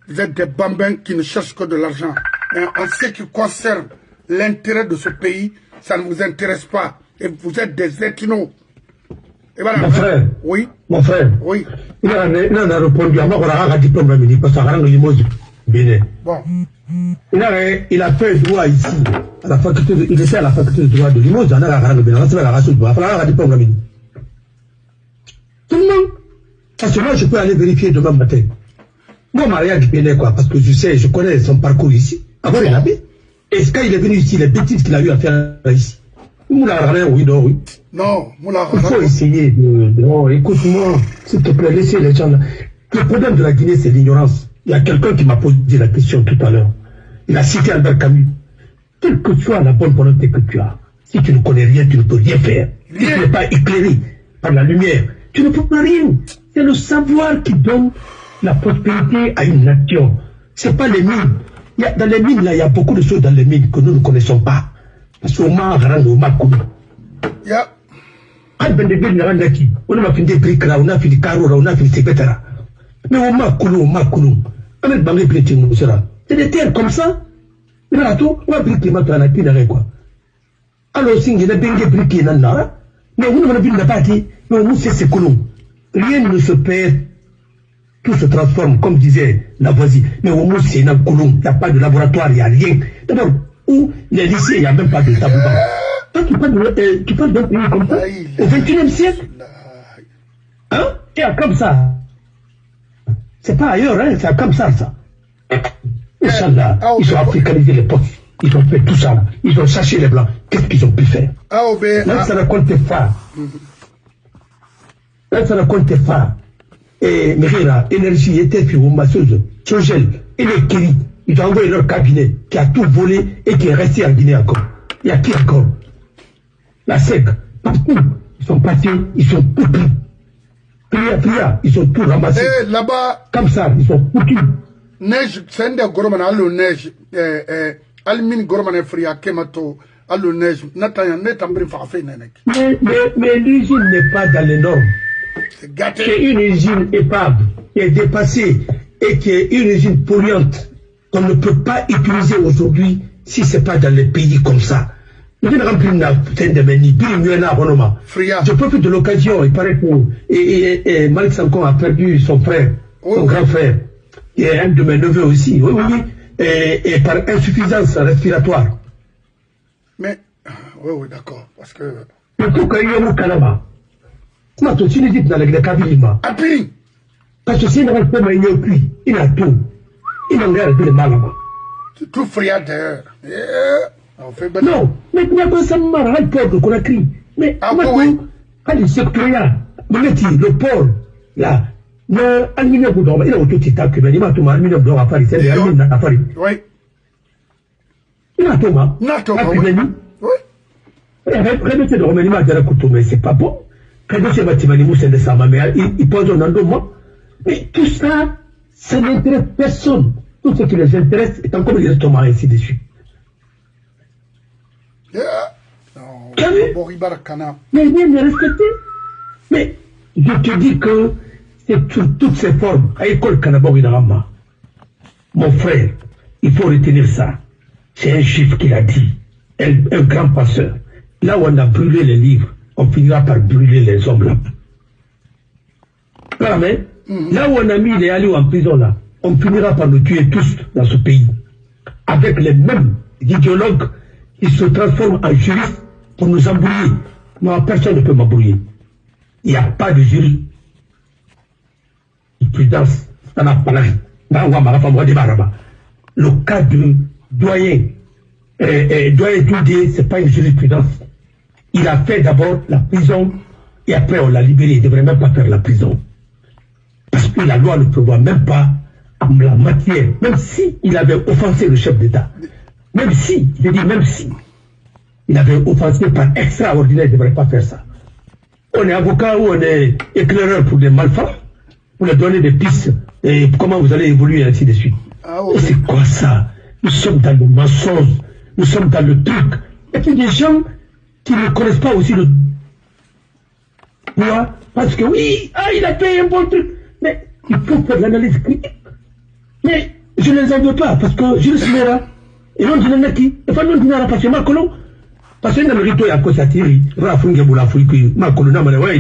Vous êtes des bambins qui ne cherchent que de l'argent. Mais en ce qui concerne l'intérêt de ce pays, ça ne vous intéresse pas. Et vous êtes des ethnos. Et voilà. Mon frère. Oui. Mon frère. Oui. Il a répondu à moi, diplôme parce que bon. Il a fait droit ici, à la faculté de, il était à la faculté de droit de Limoges, il a diplôme. Tout le monde. Parce que moi, je peux aller vérifier demain matin. Moi, Maria Guipéné, quoi, parce que je sais, je connais son parcours ici. Avant, il avait. Et quand il est venu ici, les bêtises qu'il a eu à faire ici. Moula oui, non, oui. Non, Moula il faut essayer de. Non, écoute-moi, s'il te plaît, laissez les gens là. Le problème de la Guinée, c'est l'ignorance. Il y a quelqu'un qui m'a posé la question tout à l'heure. Il a cité Albert Camus. Quelle que soit la bonne volonté que tu as, si tu ne connais rien, tu ne peux rien faire. Si tu n'es pas éclairé par la lumière, tu ne peux pas rien. C'est le savoir qui donne la prospérité à une nation. Ce n'est pas les mines. Dans les mines, là, il y a beaucoup de choses dans les mines que nous ne connaissons pas. Parce qu'on m'a rendu au Makoulou. On a fait des briques là, on a fait des carreaux là, on a fait des secrétaires. Mais au Makoulou. Avec Bangé Prétin, c'est des terres comme ça. Mais là, tout, on va briquer maintenant la pile quoi. Alors, si il y a des briquets là, mais on ne va pas dire, mais on sait c'est colons. Rien ne se perd, tout se transforme, comme disait la voisine. Mais au moins, c'est un colon, il n'y a pas de laboratoire, il n'y a rien. D'abord, où les lycées, il n'y a même pas de tabou. Toi, tu parles d'un pays comme ça, au XXIe siècle. Hein? C'est comme ça. C'est pas ailleurs, hein, c'est comme ça. Inch'Allah, ils ont africanisé les postes. Ils ont fait tout ça, là. Ils ont cherché les blancs. Qu'est-ce qu'ils ont pu faire? Là, ça raconte phare. Là, ça raconte phare. Et Mérira, énergie, était puis au masseuse, Sogel, et les Kéri, ils ont envoyé leur cabinet qui a tout volé et qui est resté en Guinée encore. Il y a qui encore? La SEC, partout, ils sont passés, ils sont tout pris. Pria, ils ont tout ramassé. Là-bas, comme ça, ils sont foutus. Neige, c'est un des goromans, allo neige, almine goromane fria, kemato, allo neige, natanya, netambri farfé, nenek. Mais l'usine n'est pas dans les normes. C'est une usine épave qui est dépassée et qui est une usine polluante qu'on ne peut pas utiliser aujourd'hui si ce n'est pas dans les pays comme ça. Je profite de l'occasion, il paraît que Malik Sanko a perdu son frère, son grand frère, qui est un de mes neveux aussi, et par insuffisance respiratoire. Mais, oui, d'accord, parce que... Le coup qu'il y a au Canada, non, tu ne dis pas dans les Kabilima. Appui! Parce que si on peut me cuit, il a tout. Il a l'air de mal là-bas. C'est tout friand d'ailleurs. Non, mais il y a pas ça marre, il port qu'on a crié. Mais maintenant, quand il secteur, le port, là, le aluminium boudon, il a autour de ta cube, il m'a tout aluminium boudon à Paris, c'est l'aluminium à Paris. Oui. Il a tout mal. Oui. Remettez le remaniement de la couteau, mais c'est pas bon. Quand je vais mais il pose un endroit. Mais tout ça, ça n'intéresse personne. Tout ce qui les intéresse est encore des estomacs, ainsi de suite. Mais bien de respecter. Mais je te dis que c'est sous toutes ces formes. À l'école Kanabori-Narama, mon frère, il faut retenir ça. C'est un chiffre qu'il a dit. Un grand passeur. Là où on a brûlé les livres, on finira par brûler les hommes là. Amen. Là où on a mis les alliés en prison là, on finira par nous tuer tous dans ce pays. Avec les mêmes idéologues qui se transforment en juristes pour nous embrouiller. Moi, personne ne peut m'embrouiller. Il n'y a pas de jurisprudence. Le cas de doyen, doyen Toudé, ce n'est pas une jurisprudence. Il a fait d'abord la prison et après on l'a libéré. Il ne devrait même pas faire la prison. Parce que la loi ne prévoit même pas en la matière, même si il avait offensé le chef d'État. Même si, je dis même si, il avait offensé par extraordinaire, il ne devrait pas faire ça. On est avocat ou on est éclaireur pour des malfrats, pour leur donner des pistes et comment vous allez évoluer ainsi de suite. C'est quoi ça? Nous sommes dans le mensonge, nous sommes dans le truc. Et puis des gens qui ne connaissent pas aussi le droit, parce que oui, il a fait un bon truc, mais il faut faire l'analyse critique. Mais Je ne les en veux pas, parce que je le suis là. Et non, je ne l'ai qui. Et pas non, je ne l'ai pas fait. Parce que dans il y a quoi ça tire. Il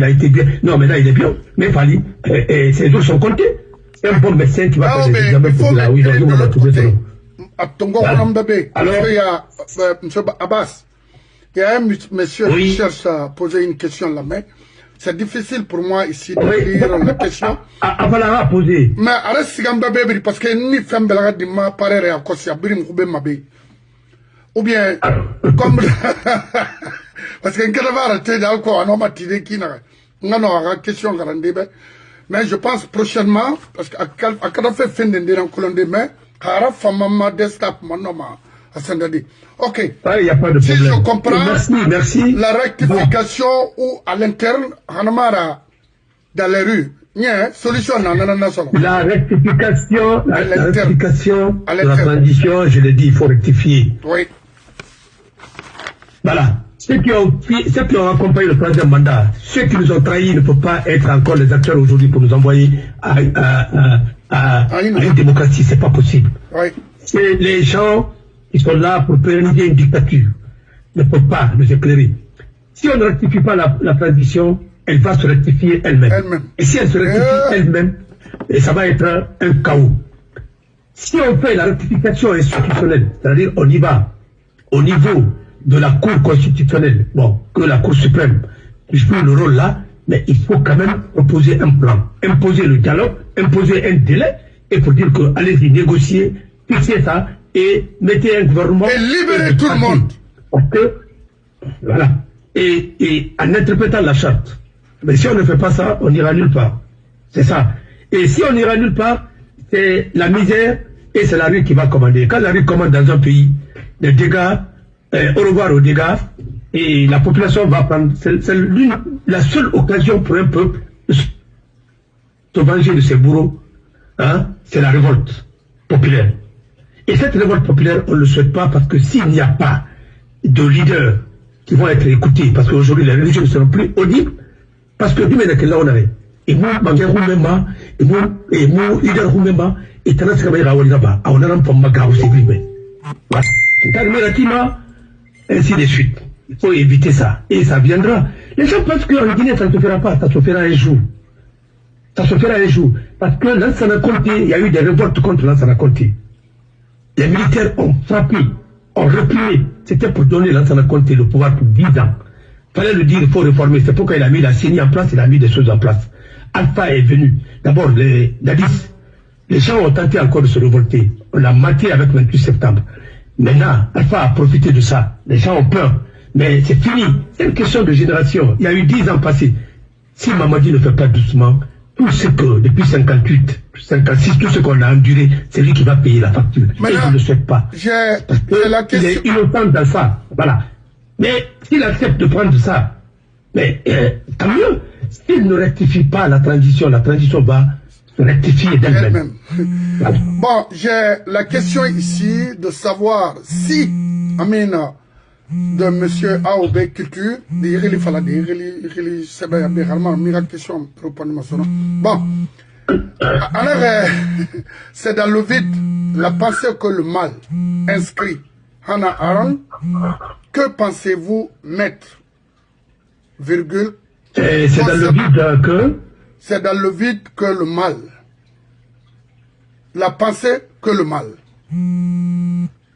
a été bien. Non, mais là, il est bien. Mais il fallait. Et ses jours sont comptés. Un bon médecin qui va faire des examens pour là. Oui, on va trouver ça. Alors, il y a M. Abbas. Il y a un monsieur qui cherche à poser une question là-bas. C'est difficile pour moi ici de lire la question. Voilà, poser. Mais arrête si Gambabé, parce que ni femme belga de ma parère à Kossia, Birim Koube Mabé. Ou bien, comme. Parce que Nkadavara, tu es d'accord, on m'a tiré qui n'a pas question grande. Mais je pense prochainement, parce qu'à Kadafé fin d'un déran colon de mai, Hara Famama Destap Manoma. Ok. Il n'y a pas de problème. Si je comprends, merci. La rectification ou à l'interne, Hanamara, dans les rues, solution, la rectification, la rectification de la transition, je l'ai dit, il faut rectifier. Oui. Voilà. Ceux qui ont accompagné le troisième mandat, ceux qui nous ont trahis ne peuvent pas être encore les acteurs aujourd'hui pour nous envoyer à une démocratie. C'est pas possible. Oui. C'est les gens qui sont là pour pérenniser une dictature ne peuvent pas nous éclairer. Si on ne rectifie pas la transition, elle va se rectifier elle-même. Et si elle se rectifie elle-même, ça va être un chaos. Si on fait la rectification institutionnelle, c'est-à-dire on y va au niveau de la Cour constitutionnelle, bon, que la Cour suprême joue le rôle là, mais il faut quand même proposer un plan, imposer le dialogue, imposer un délai, et pour dire que allez-y négocier, fixer ça, et mettez un gouvernement... Et libérer tout le monde. Parce que, voilà. Et en interprétant la charte. Mais si on ne fait pas ça, on n'ira nulle part. C'est ça. Et si on n'ira nulle part, c'est la misère et c'est la rue qui va commander. Quand la rue commande dans un pays, les dégâts, au revoir aux dégâts, et la population va prendre... C'est la seule occasion pour un peuple de se venger de ses bourreaux, hein, c'est la révolte populaire. Et cette révolte populaire, on ne le souhaite pas parce que s'il n'y a pas de leaders qui vont être écoutés, parce qu'aujourd'hui les religions ne seront plus audibles, parce que nous, là, on avait. Et moi, et moi, leader Roumemba, et Tanaskamera, on a un peu de maga aussi, ainsi de suite. Il faut éviter ça. Et ça viendra. Les gens pensent qu'en Guinée, ça ne se fera pas, ça se fera un jour. Ça se fera un jour. Parce que Lansana Conté, il y a eu des révoltes contre Lansana Conté. Les militaires ont frappé, ont reprimé. C'était pour donner Lansana Conté le pouvoir pour 10 ans. Il fallait le dire, il faut réformer. C'est pourquoi il a mis la CENI en place, il a mis des choses en place. Alpha est venu. D'abord, les Dadis. Les gens ont tenté encore de se révolter. On a maté avec 28 septembre. Maintenant, Alpha a profité de ça. Les gens ont peur. Mais c'est fini. C'est une question de génération. Il y a eu 10 ans passés. Si Mamadi ne fait pas doucement, tout ce que, depuis 58, 56, tout ce qu'on a enduré, c'est lui qui va payer la facture. Mais je ne le souhaite pas. La question... Il est innocent dans ça. Voilà. Mais s'il accepte de prendre ça, mais tant mieux. S'il ne rectifie pas la transition va se rectifier d'elle-même. Voilà. Bon, j'ai la question ici de savoir si, Amina, de M. Aoube Culture, bon, alors, c'est dans le vide la pensée que le mal inscrit. Hannah Aaron, que pensez-vous mettre? Virgule. C'est dans le vide que? C'est dans le vide que le mal. La pensée que le mal.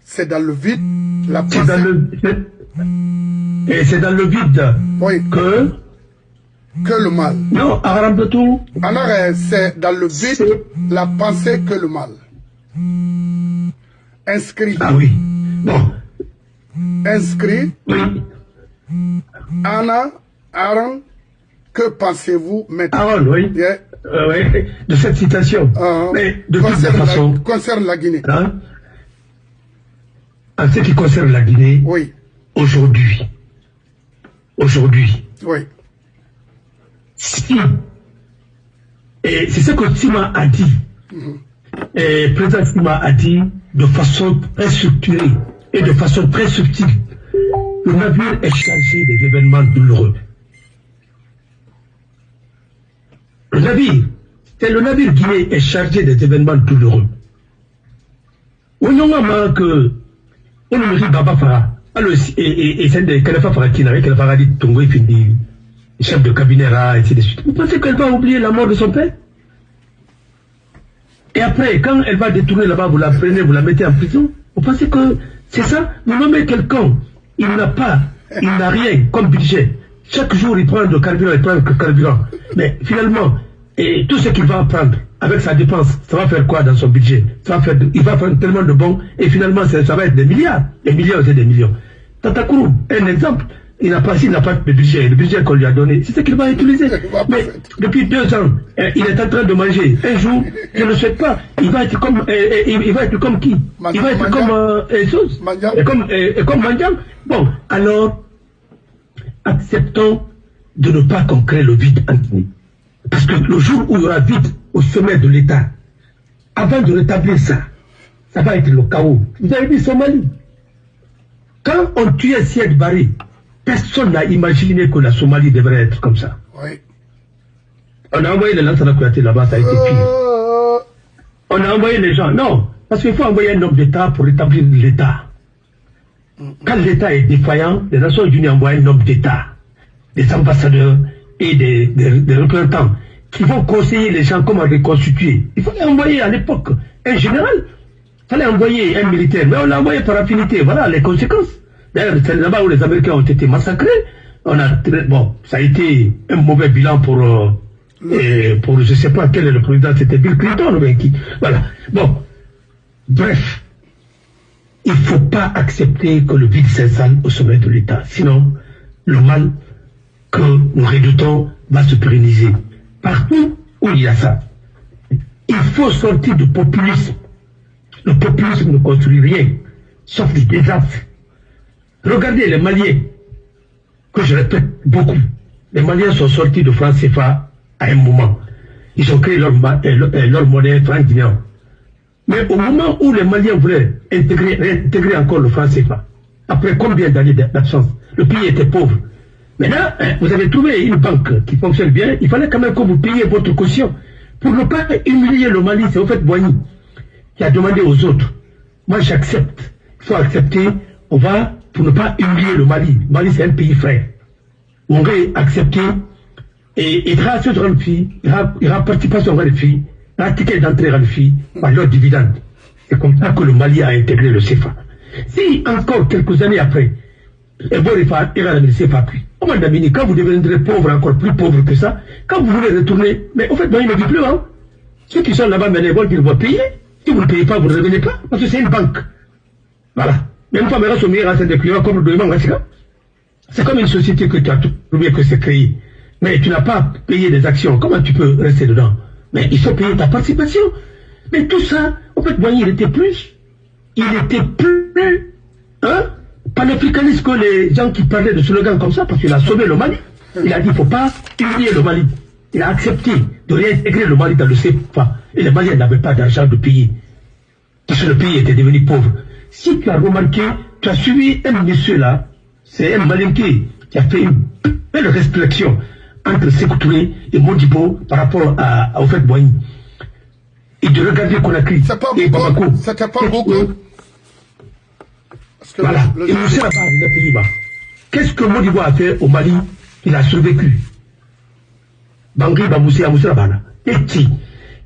C'est dans le vide la pensée. C'est dans le vide que le mal. Non, Aram tout. Alors, c'est dans le vide la pensée que le mal. Inscrit. Ah oui. Bon. Inscrit. Oui. Anna, Aaron, que pensez-vous maintenant? Aaron, oui. Yeah. Oui. De cette citation. Mais de toute façon. Concerne la Guinée. Hein? En ce qui concerne la Guinée. Oui. Aujourd'hui. Oui. Si. Et c'est ce que Sima a dit. Et le président Sima a dit de façon très structurée et de façon très subtile. Le navire est chargé des événements douloureux. Le navire guinéen est chargé des événements douloureux. On a que on ne dit Baba Farah. Alors, et c'est de Khalifa Farah qui n'avait Khalifa dit Tongo et fini, chef de cabinet, et ainsi de suite. Vous pensez qu'elle va oublier la mort de son père? Et après, quand elle va détourner là-bas, vous la prenez, vous la mettez en prison. Vous pensez que c'est ça? Vous nommez quelqu'un, il n'a rien comme budget. Chaque jour, il prend de carburant, il prend de carburant. Mais finalement, et tout ce qu'il va prendre avec sa dépense, ça va faire quoi dans son budget? Il va prendre tellement de bons, et finalement, ça va être des milliards. Des millions et des millions. Tatakourou, un exemple. Il n'a pas de budget, le budget qu'on lui a donné, c'est ce qu'il va utiliser. Mais depuis 2 ans, il est en train de manger. Un jour, je ne le souhaite pas, il va être comme qui? Il va être comme Mandiang. Bon, alors, acceptons de ne pas qu'on crée le vide en Guinée. Parce que le jour où il y aura vide au sommet de l'État, avant de rétablir ça, ça va être le chaos. Vous avez vu Somalie. Quand on tuait Siad Barré, personne n'a imaginé que la Somalie devrait être comme ça. Oui. On a envoyé les Lansana Kouyaté là-bas, ça a été pire. On a envoyé les gens. Non, parce qu'il faut envoyer un homme d'État pour rétablir l'État. Quand l'État est défaillant, les Nations Unies envoient un homme d'État, des ambassadeurs et des représentants qui vont conseiller les gens comment reconstituer. Il fallait envoyer à l'époque un général, il fallait envoyer un militaire, mais on l'a envoyé par affinité. Voilà les conséquences. D'ailleurs, c'est là-bas où les Américains ont été massacrés. Bon, ça a été un mauvais bilan pour je ne sais pas quel est le président, c'était Bill Clinton ou bien qui. Voilà. Bon, bref, il ne faut pas accepter que le vide s'installe au sommet de l'État. Sinon, le mal que nous redoutons va se pérenniser. Partout où il y a ça, il faut sortir du populisme. Le populisme ne construit rien, sauf du désastre. Regardez les Maliens, que je répète beaucoup. Les Maliens sont sortis de franc CFA à un moment. Ils ont créé leur monnaie franc guinéen. Mais au moment où les Maliens voulaient intégrer encore le franc CFA, après combien d'années d'absence, le pays était pauvre. Maintenant, vous avez trouvé une banque qui fonctionne bien, il fallait quand même que vous payiez votre caution. Pour ne pas humilier le Mali, c'est au fait Boigny qui a demandé aux autres. Moi j'accepte, il faut accepter, on va, pour ne pas humilier le Mali. Le Mali c'est un pays frère. On va accepter, et il y aura cette grande fille, il y aura participation grande fille, il y aura ticket d'entrée grande fille, par leur dividende. C'est comme ça que le Mali a intégré le CFA. Si encore quelques années après, et bon, il va la CFA puis. Quand vous deviendrez pauvre, encore plus pauvre que ça, quand vous voulez retourner, mais au fait, il ne vit plus, hein. Ceux qui sont là-bas, bénévoles, ils vont payer. Si vous ne payez pas, vous ne revenez pas, parce que c'est une banque. Voilà. Même pas, c'est des clients comme le Doïman. C'est comme une société que tu as trouvé que c'est créé. Mais tu n'as pas payé des actions. Comment tu peux rester dedans? Mais il faut payer ta participation. Mais tout ça, en fait, il était plus, hein, panafricaniste que les gens qui parlaient de slogan comme ça, parce qu'il a sauvé le Mali. Il a dit, il ne faut pas humilier le Mali. Il a accepté de réintégrer le Mali dans le CFA. Et les Maliens n'avaient pas d'argent de payer. Parce que le pays était devenu pauvre. Si tu as remarqué, tu as suivi un monsieur là, c'est un Malien qui a fait une belle réflexion entre Sékou Touré et Modibo par rapport au fait Boigny. Et de regarder Conakry et Bamako. C'était pas beaucoup. Voilà. Et Moussa Ba, il a payé bas. Qu'est-ce que Modibo a fait au Mali? Il a survécu. Bangui Bamoussé à Moussa Ba. Et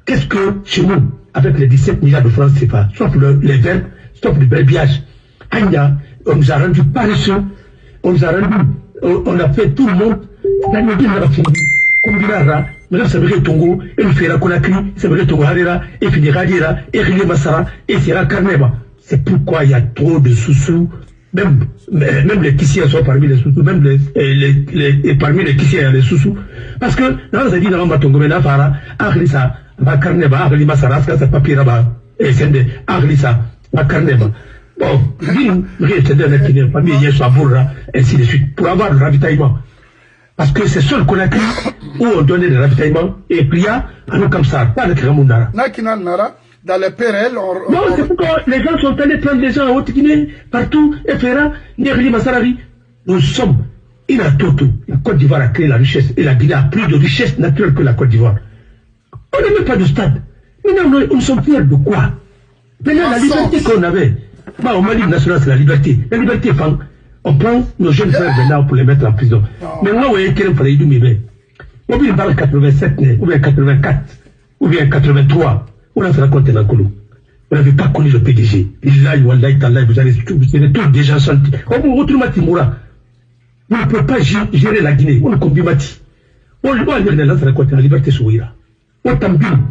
qu'est-ce que chez nous, avec les 17 milliards de francs CFA, sauf les verts, sauf le bébillage, on nous a rendu paresseux, on a fait tout le monde, la nuit de la fini, comme Binara, nous avons sabré Tongo, et nous ferons Conakry, sabré Tongo Harira, et finira Hadira, et Rilé Massara, et Sierra Carneba. C'est pourquoi il y a trop de sous-sous, même les Kissiens sont parmi les sous-sous, même parmi les Kissiens il y a les sous-sous. Parce que, dans la dit, dans Tongo, mais Fara, Arlissa, va Carneba, Arli Massara, c'est papier là-bas, et c'est de Arlissa, va Carneba. Bon, ainsi de suite, pour avoir le ravitaillement. Parce que c'est seul Conakry où on donnait le ravitaillement et Pria, à nous comme ça, pas le Kramundara. Dans les PRL, non, c'est pourquoi les gens sont allés prendre les gens en Haute-Guinée, partout, et Fera, Nerli Massarari. Nous sommes, la Côte d'Ivoire a créé la richesse, et la Guinée a plus de richesse naturelle que la Côte d'Ivoire. On n'a même pas de stade. Maintenant, nous sommes fiers de quoi? Maintenant, la liberté qu'on avait, bah, au Mali national, c'est la liberté. La liberté, on prend nos jeunes frères maintenant pour les mettre en prison. Mais moi, vous voyez, quel est le problème? On peut parler 87, ou bien 84, ou bien 83. On a fait la compte dans le Vous n'avez pas connu le PDG. Là, vous allez tous déjà senti. Autrement, Timoura, vous ne pouvez pas gérer la Guinée. On a combien Mati. On va aller dans la liberté sourire. On t'en bine.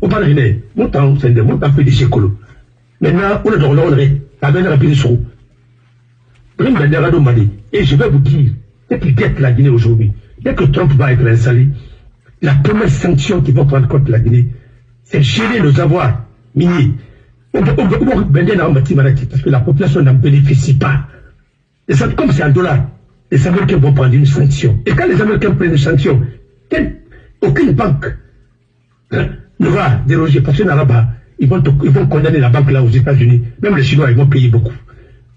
On va aller. On t'en PDG Kolo. Maintenant, on a dans l'ordre. La même rapide sur. Et je vais vous dire, dès qu'il guette la Guinée aujourd'hui, dès que Trump va être installé, la première sanction qu'ils vont prendre contre la Guinée, c'est gérer nos avoirs miniers. On peut parce que la population n'en bénéficie pas. Et ça, comme c'est en dollars, les Américains vont prendre une sanction. Et quand les Américains prennent une sanction, aucune banque ne va déroger. Parce que là-bas, ils vont condamner la banque là aux États-Unis. Même les Chinois, ils vont payer beaucoup.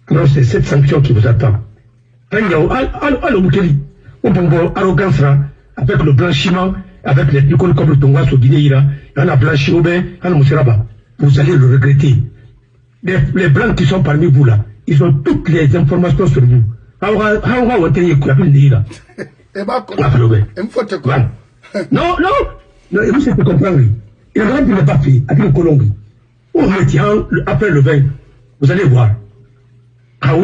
Alors c'est cette sanction qui vous attend. Arrogance là, avec le blanchiment, avec les picoles comme le Tonga au Guinée, on a blanchi au bain, vous allez le regretter. Les blancs qui sont parmi vous là, ils ont toutes les informations sur vous. Non, vous savez comprendre. Il a ne pas fait avec le Colombie. Après le vin, vous allez voir. Moi,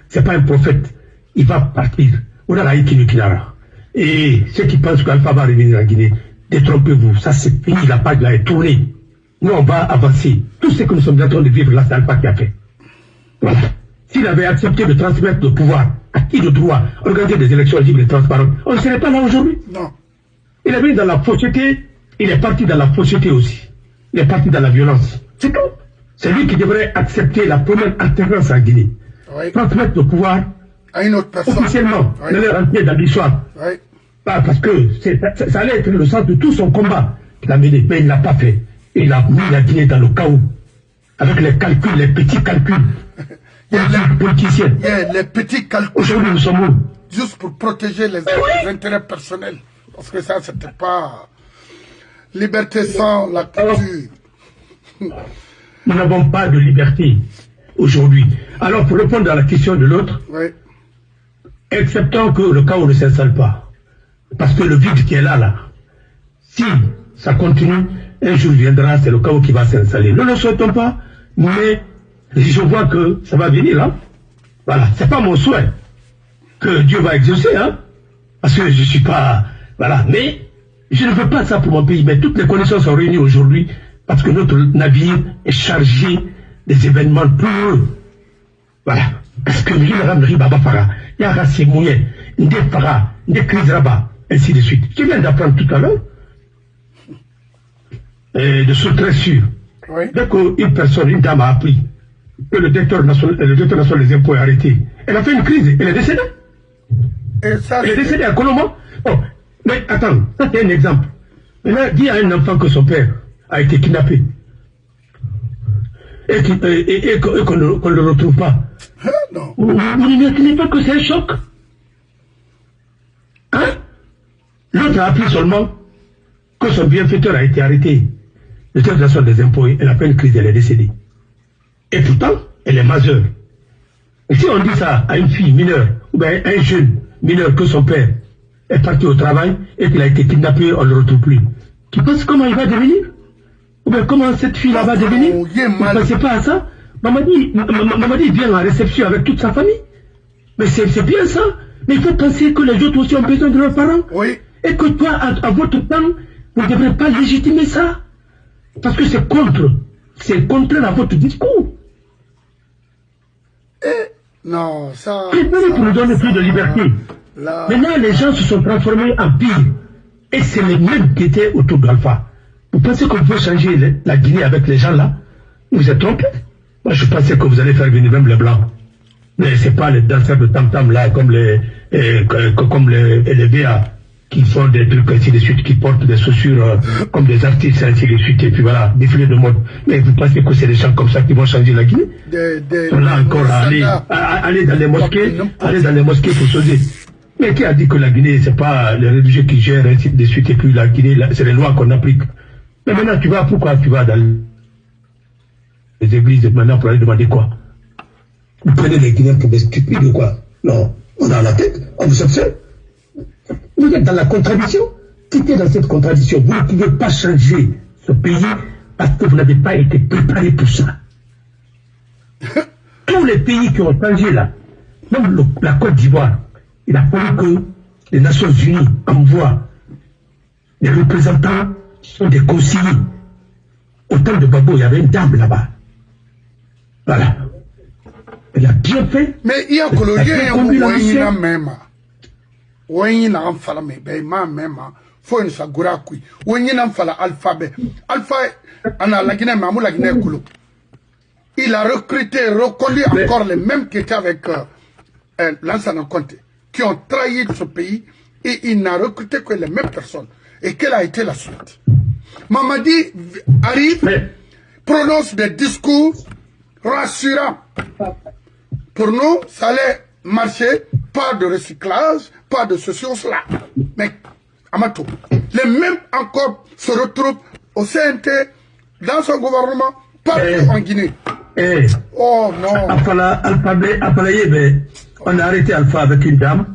c'est pas un prophète. Il va partir. On a et ceux qui pensent qu'Alpha va revenir en Guinée, détrompez-vous. Ça, c'est fini. La page là est tournée. Nous, on va avancer. Tout ce que nous sommes en train de vivre là, c'est Alpha qui a fait. Voilà. S'il avait accepté de transmettre le pouvoir, acquis le droit, organiser des élections libres et transparentes, on ne serait pas là aujourd'hui. Non. Il est venu dans la fausseté, il est parti dans la fausseté aussi. Il est parti dans la violence. C'est tout. C'est lui qui devrait accepter la première alternance en Guinée. Oui. Transmettre le pouvoir à une autre personne. Officiellement, oui. De rentrer dans l'histoire. Oui. Parce que ça allait être le centre de tout son combat qu'il a mené. Mais il ne l'a pas fait. Il a mis la Guinée dans le chaos. Avec les calculs, les petits calculs. Politiciens. Les petits calculs. Aujourd'hui, nous sommes où? Juste pour protéger les intérêts personnels. Parce que ça, c'était pas liberté sans la culture. Nous n'avons pas de liberté aujourd'hui. Alors, pour répondre à la question de l'autre, oui. Acceptons que le chaos ne s'installe pas. Parce que le vide qui est là, si ça continue, un jour viendra, c'est le chaos qui va s'installer. Nous ne le souhaitons pas, mais je vois que ça va venir là. Voilà, c'est pas mon souhait que Dieu va exaucer, hein, parce que je ne suis pas... Voilà, mais je ne veux pas ça pour mon pays, mais toutes les conditions sont réunies aujourd'hui parce que notre navire est chargé des événements pour eux. Voilà. Parce que il y a Rassi Mouye, Ndefara, Ndekrizraba, ainsi de suite. Je viens d'apprendre tout à l'heure, de ce très sûr. Oui. Dès qu'une personne, une dame a appris que le directeur national des impôts est arrêté, elle a fait une crise, elle est décédée. Et ça, elle est décédée à Colombo. Oh, mais attends, ça c'est un exemple. Maintenant, dis à un enfant que son père a été kidnappé et qu'on ne le retrouve pas. Non. Vous n'imaginez pas que c'est un choc? Hein? L'autre a appris seulement que son bienfaiteur a été arrêté. Le directeur national des impôts, elle a fait une crise, elle est décédée. Et pourtant, elle est majeure. Et si on dit ça à une fille mineure, ou bien à un jeune mineur que son père est parti au travail et qu'il a été kidnappé, on ne le retrouve plus. Tu penses comment il va devenir? Ou bien comment cette fille-là va devenir? Vous ne pensez pas à ça? Mamadi vient en réception avec toute sa famille. Mais c'est bien ça. Mais il faut penser que les autres aussi ont besoin de leurs parents. Oui. Et que toi, à votre temps, vous ne devrez pas légitimer ça. Parce que c'est contraire à votre discours. Non, ça... pour nous donner plus de liberté. Là... Maintenant, les gens se sont transformés en pire. Et c'est les mêmes qui étaient autour d'Alpha. Vous pensez qu'on peut changer la Guinée avec les gens là? Vous êtes trompés. Moi, je pensais que vous allez faire venir même les Blancs. Mais ce n'est pas les danseurs de tam-tam là, comme les VA, qui font des trucs ainsi de suite, qui portent des chaussures comme des artistes ainsi de suite, et puis voilà, défilé de mode. Mais vous pensez que c'est des gens comme ça qui vont changer la Guinée? On a encore à aller dans les mosquées, pour sauter. Mais qui a dit que la Guinée, c'est pas les religieux qui gèrent, ainsi de suite, et puis la Guinée, c'est les lois qu'on applique. Mais maintenant, pourquoi tu vas dans les églises maintenant pour aller demander quoi? Vous prenez les Guinéens pour des stupides ou quoi? Non, on a la tête, on vous observe. Vous êtes dans la contradiction. Quittez dans cette contradiction. Vous ne pouvez pas changer ce pays parce que vous n'avez pas été préparé pour ça. Tous les pays qui ont changé là, même la Côte d'Ivoire, il a fallu que les Nations Unies envoient des représentants qui sont des conseillers. Au temps de Babo, il y avait une dame là-bas. Voilà. Elle a bien fait. Mais il y a que le lien même. Oui, il y a un fala mais même. Faut une sagura kui. Oui, il y a un fala alphabet. Alpha, on a la Guinée, mais la Guinée Koulou. Il a recruté, reconduit encore les mêmes qui étaient avec Lansana Conté, qui ont trahi ce pays, et il n'a recruté que les mêmes personnes. Et quelle a été la suite? Mamadi arrive, prononce des discours rassurants. Pour nous, ça allait marcher, pas de recyclage, pas de ceci ou cela. Mais, Amato, les mêmes encore se retrouvent au CNT, dans son gouvernement, partout en Guinée. Oh non. On a arrêté Alpha avec une dame.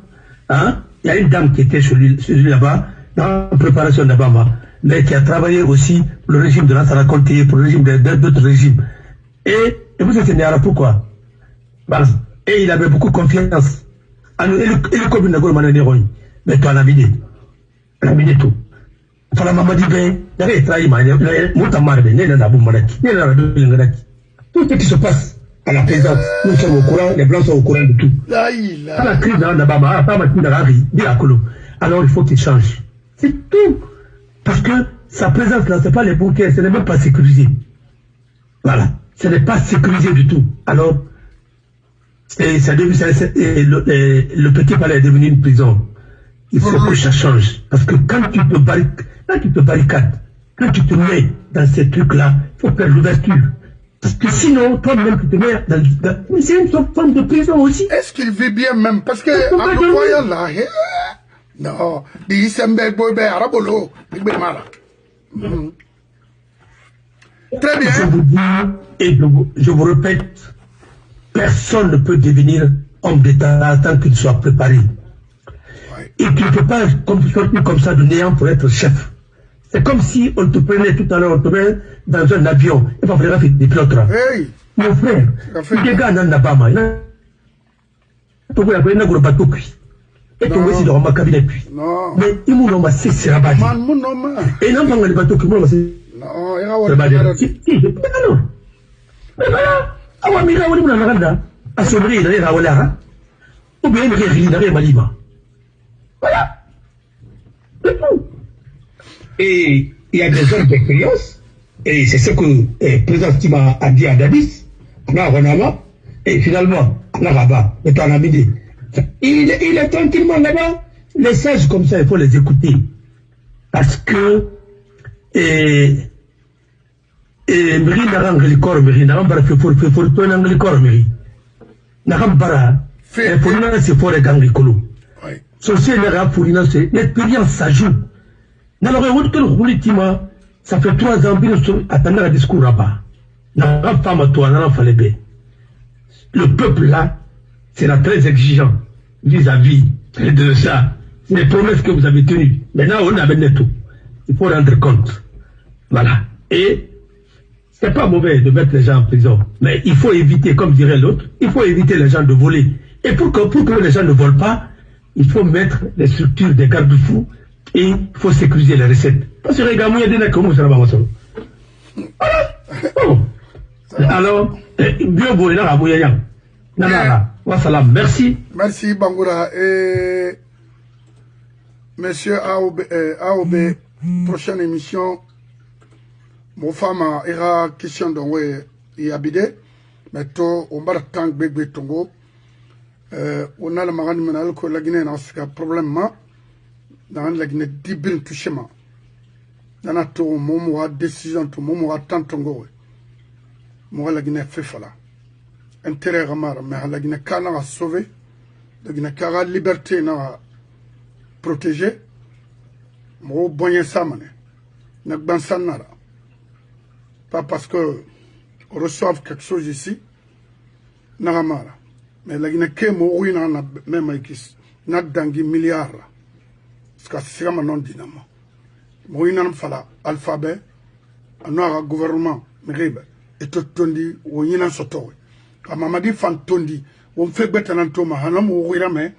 Hein? Il y a une dame qui était celui là-bas, dans la préparation d'Abama, mais qui a travaillé aussi pour le régime de Lansana Conté, pour le régime d'autres régimes. Et vous êtes né pourquoi? Et il avait beaucoup confiance. Et le commun de Gourmane Néroï. Mais toi, on a miné tout. Fala Mamadi Ben, il y avait trahi, tout ce qui se passe à la présence, nous sommes au courant, les Blancs sont au courant de tout. À la crise dans Nabama, alors il faut qu'il change. C'est tout. Parce que sa présence là, ce n'est pas les bouquets, ce n'est même pas sécurisé. Voilà. Ce n'est pas sécurisé du tout. Alors, le petit palais est devenu une prison. Il faut que ça change. Parce que quand tu te barricades, quand tu te mets dans ces trucs-là, il faut faire l'ouverture. Parce que sinon, toi-même, tu te mets dans... C'est une forme de prison aussi. Est-ce qu'il vit bien même? Parce que, en le voyant là, non, très bien. Je vous dis, et je vous répète, personne ne peut devenir homme d'État tant qu'il soit préparé. Ouais. Et tu ne peux pas sortir comme ça de néant pour être chef. C'est comme si on te prenait tout à l'heure, on te met dans un avion. Il va falloir faire des pilotes. Hey. Mon frère, il y a des gars dans Nabama. Il y a un bateau cuit. Et tu vois si dans ma cabinet cuit. Mais il m'a dit, c'est la base. Et non, pas le bateau cuit, moi, c'est. Non, il y a si, alors. Mais voilà. Awa mira wali muna naganda. Asobri il est rawala. Ou bien il est dans Malima. Voilà. C'est tout. Et il y a des hommes d'expérience, et c'est ce que le président Stima a dit à Dadis, à Ronama, et finalement, à Rabat, le temps à midi. Il est tranquillement là-bas. Les sages comme ça, il faut les écouter. Parce que, Miri n'arrange le corps, Miri n'arrange pas le corps, Miri n'arrange pas c'est pour les gangs écolos. Société n'arrange pas l'expérience, ça joue. Ça fait 3 ans que nous attendons un discours là-bas. Le peuple là sera très exigeant vis-à-vis de ça. Les promesses que vous avez tenues. Maintenant, on a bien tout. Il faut rendre compte. Voilà. Et c'est pas mauvais de mettre les gens en prison. Mais il faut éviter, comme dirait l'autre, il faut éviter les gens de voler. Et pour que les gens ne volent pas, il faut mettre les structures des garde-fous. Et il faut sécuriser les recettes. Parce que les gars, il y a des gens qui sont voilà. Alors, merci. Merci, Bangoura. Et monsieur AOB, prochaine émission, mon femme ira question d'envoyer Yabide, mais toi, on va tant que Tongo. On a le marani menal que la Guinée n'a pas problème. Dans la Guinée, 10 000 touchements. Dans la tour, mon décision, tout mon tantongo. Moi, la Guinée fait fala. Intérêt ramar, mais la Guinée, quand on a sauvé, la Guinée, quand on a liberté, protéger. Mo bonye samane. Nak bansanara. Pas parce que on reçoive quelque chose ici. Nagamara. Mais la Guinée ke mo ouina na même ikis. Na dangi milliard. Parce que c'est comme non dynamo. Mo ouina fala alphabet. Anora gouvernement meribe. Et tout tondi ouina soto. Kamamadi fan tondi. On fait bête en toma. Hanam ouira me.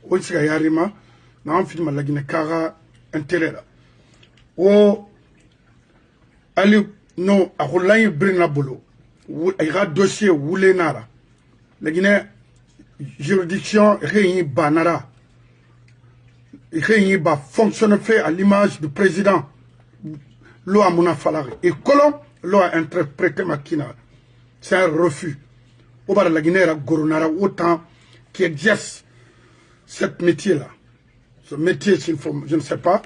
On s'y yarima. Na on filme la Guinée kara intérêt là. O ali no a roulaye brina bolo ira dossier woulé nara la Guinée juridiction réunie banara réunie ba fonctionne fait à l'image du président l'eau a mouna falari et colon l'eau a interprété makina c'est un refus au bar la Guinée goronara autant qui exerce cette métier là ce métier je ne sais pas.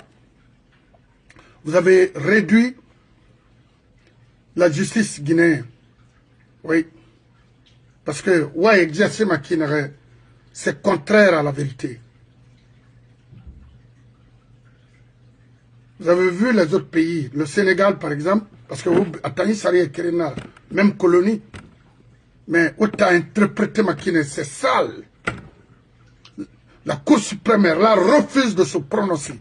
Vous avez réduit la justice guinéenne. Oui. Parce que, ouais, exercer ma kinere, c'est contraire à la vérité. Vous avez vu les autres pays, le Sénégal par exemple, parce que vous, Atani Sari et Kérénal, même colonie, mais où tu as interprété ma kinere, c'est sale. La Cour suprême, là, refuse de se prononcer.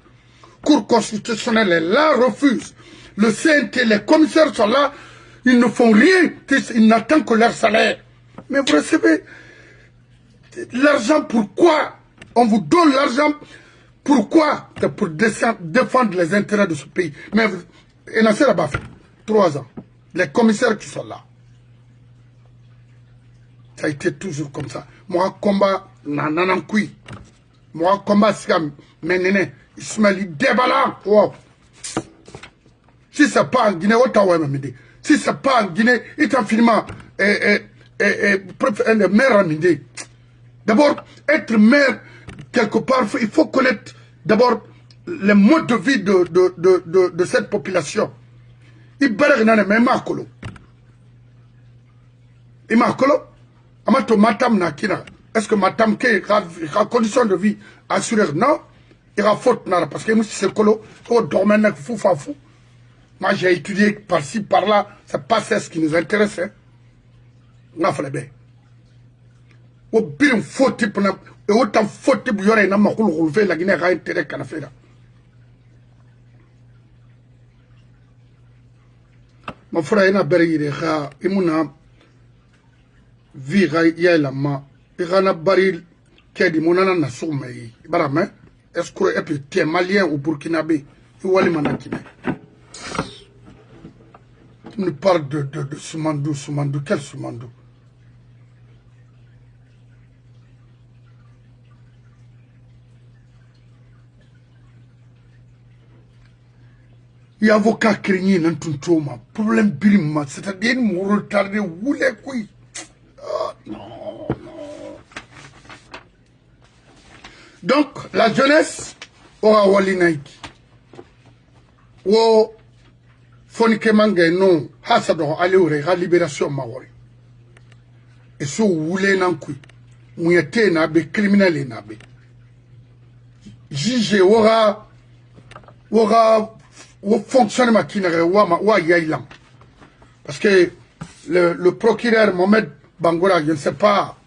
Cour constitutionnelle est là, refuse. Le CNT, les commissaires sont là, ils ne font rien, ils n'attendent que leur salaire. Mais vous recevez l'argent, pourquoi? On vous donne l'argent, pourquoi? C'est pour défendre les intérêts de ce pays. Mais et c'est là-bas, 3 ans. Les commissaires qui sont là. Ça a été toujours comme ça. Moi, combat, nananankui. Moi, combat, c'est menene. Ismaili Debala, wow. Si c'est pas en Guinée, si c'est pas en Guinée, il est finalement le maire à Midi. D'abord, être maire, quelque part, il faut connaître d'abord le mode de vie de cette population. Il barre même Makolo. Il Makolo, Amato Matam Nakina. Est-ce que Matam a condition de vie assurée? Non. Il y a faute parce que c'est colo, au domaine fou. Moi j'ai étudié par-ci, par-là, c'est pas ce qui nous intéresse. On a fait bien. Au bien faute type, et autant faute type, il y aurait un relevé la Guinée a intérêt qu'à faire. Mon frère, il a berry, il a vie, il y a la main, il a baril, qui a dit mon ananas sur mes baramins. Est-ce que tu es malien ou burkinabé? Tu nous parles de Soumandou. Quel Soumandou? Il y a avocat craignant dans tout trauma. Problème bilim, c'est-à-dire nous retarder où les couilles. Non. Donc, la jeunesse aura wali naiki. Wo fonike mange non hasado aleure la libération mawori. Et so wule nankui. Muyete na be criminel na be. Jige aura fonctionnement qui n'aurait wa yailam. Parce que le procureur Mohamed Bangora, je ne sais pas.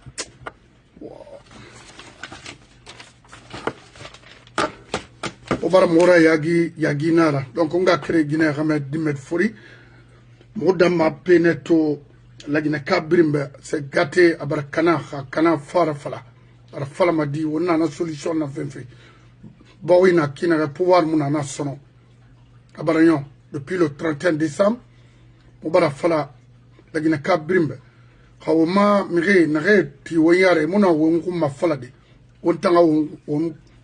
Obar Mora Yagi Nara. Donc on a créé Guinée Hamed Dimed Fori. Modama Peneto, la Guinée Kabrimbe, c'est gâté à Barakana, Kana Farafala. Farafala m'a dit, on a une solution, on a fait. Bawina qui n'a pouvoir mon sono. À Baragnon, depuis le 31 décembre, Obarafala, la Guinée Kabrimbe. Kawama Mire, Nare, Tiwayare, Mona, Wonguma Falade. On tanga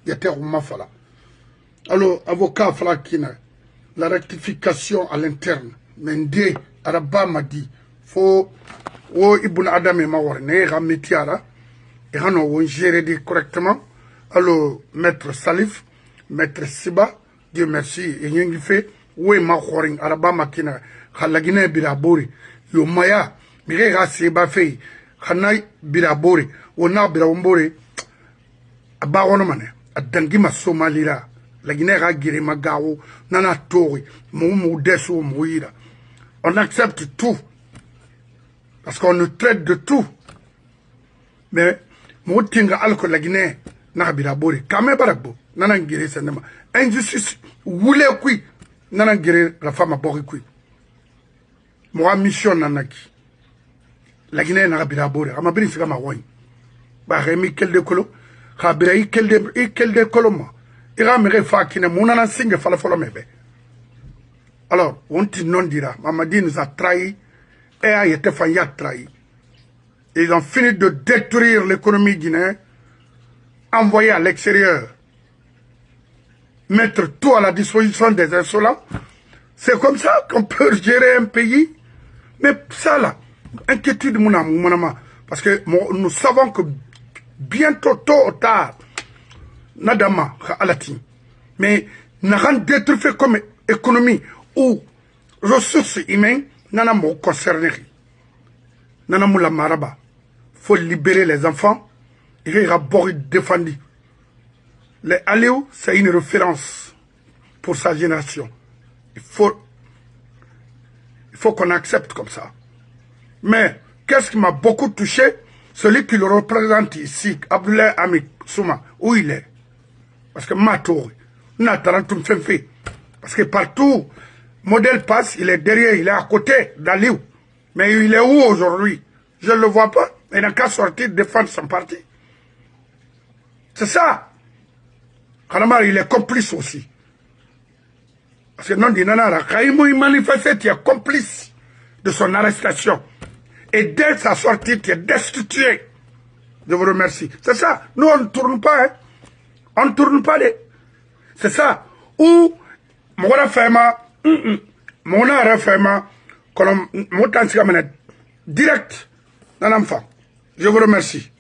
yate Mafala. Alors, avocat Falakina, la rectification à l'interne. Mende, Araba m'a dit, faut, Ibn Adam et Mawar, ne rametiara, et on gérer correctement. Alors, maître Salif, maître Siba, Dieu merci, et y'en fait, oui, ma horing, Araba Makina, Halagine Birabori, yo Maya, Mirera Seba Fei, Hanai Birabori, Ona Birabombori, Abaonomane. a dangima Somalira la Guinée a girima gawo nana tori mou deso mouira. On accepte tout parce qu'on nous traite de tout. Mais mou tinga alko la Guinée na birabori kame barabo nana ngire senema injustice wule kui nana ngire la femme bori kui. Moi mission nanaki la Guinée na birabori amabiri sika mawani ba remi kel de kolo khabira ikel de koloma ira mere fa kine munana singe fala folo mebe. Alors on non dira Mamadi nous a trahi et a été failli trahi. Ils ont fini de détruire l'économie guinéenne, envoyer à l'extérieur, mettre tout à la disposition des insolents. C'est comme ça qu'on peut gérer un pays. Mais ça là, inquiétude mon amour, parce que nous savons que bientôt, tôt ou tard, Nadama, Alati, mais n'a rien détruit comme économie ou ressources humaines, n'en a concerné. N'en a la maraba. Faut libérer les enfants. Il y a défendu. Les Aléou, c'est une référence pour sa génération. Il faut qu'on accepte comme ça. Mais, qu'est-ce qui m'a beaucoup touché? Celui qui le représente ici, Abdoulaye Hamid Souma, où il est? Parce que Matouri, Natarantum fait. Parce que partout, modèle passe, il est derrière, il est à côté d'Aliou. Mais il est où aujourd'hui? Je ne le vois pas. Il n'a qu'à sortir défendre son parti. C'est ça. Kanamar, il est complice aussi. Parce que non, dit Nanara, Kaïmou, il manifestait, tu es complice de son arrestation. Et dès sa sortie, tu es destitué. Je vous remercie. C'est ça. Nous, on ne tourne pas. Hein. On ne tourne pas. C'est ça. Ou, mon affaire, mon affaire, comme mon temps, direct, dans l'enfant. Je vous remercie.